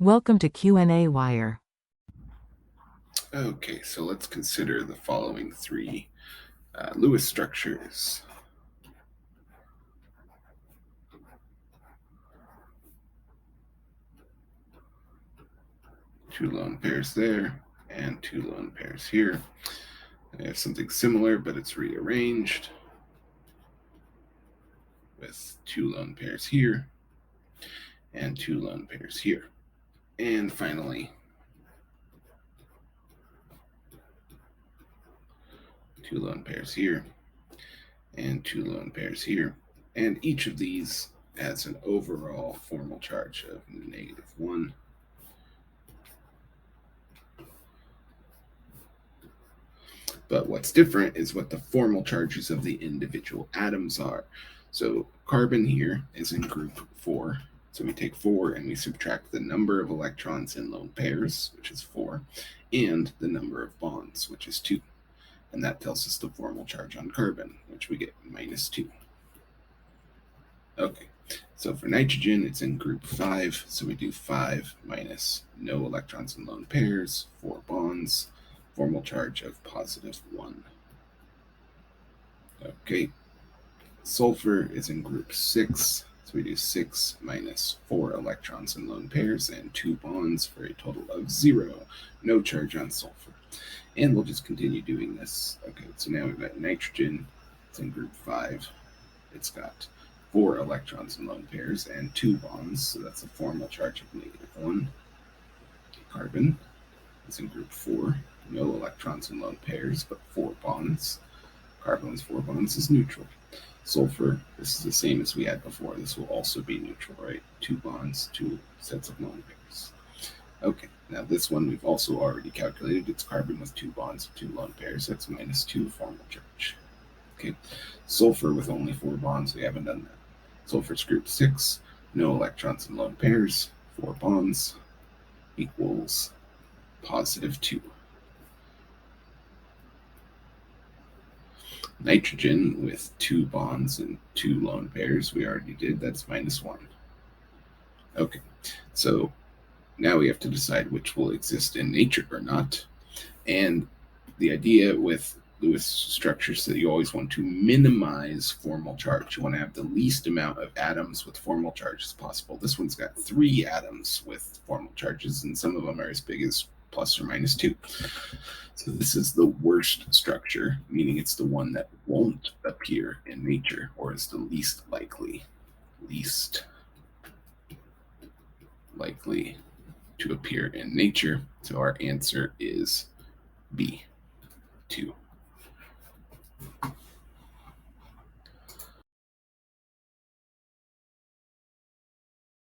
Welcome to qnawire. Okay, so let's consider the following three Lewis structures. Two lone pairs there, and two lone pairs here. I have something similar, but it's rearranged with two lone pairs here, and two lone pairs here. And finally, two lone pairs here, and two lone pairs here. And each of these has an overall formal charge of -1. But what's different is what the formal charges of the individual atoms are. So carbon here is in group 4. So we take 4 and we subtract the number of electrons in lone pairs, which is 4, and the number of bonds, which is 2. And that tells us the formal charge on carbon, which we get -2. Okay, so for nitrogen, it's in group 5. So we do 5 minus no electrons in lone pairs, 4 bonds, formal charge of +1. Okay, sulfur is in group 6. So we do 6 minus 4 electrons in lone pairs and 2 bonds for a total of 0. No charge on sulfur. And we'll just continue doing this. Okay, so now we've got nitrogen. It's in group 5. It's got 4 electrons in lone pairs and 2 bonds. So that's a formal charge of -1. Carbon is in group 4. No electrons in lone pairs, but 4 bonds. Carbon's 4 bonds is neutral. Sulfur, this is the same as we had before. This will also be neutral, right? 2 bonds, 2 sets of lone pairs. Okay, now this one we've also already calculated. It's carbon with 2 bonds and 2 lone pairs. That's -2 formal charge. Okay, sulfur with only 4 bonds, we haven't done that. Sulfur's group 6, no electrons in lone pairs, 4 bonds, equals +2. Nitrogen with 2 bonds and 2 lone pairs, we already did, that's -1. Okay, so now we have to decide which will exist in nature or not. And the idea with Lewis structures that you always want to minimize formal charge. You want to have the least amount of atoms with formal charge as possible. This one's got 3 atoms with formal charges, and some of them are as big as ±2. So this is the worst structure, meaning it's the one that won't appear in nature, or is the least likely to appear in nature. So our answer is B, 2.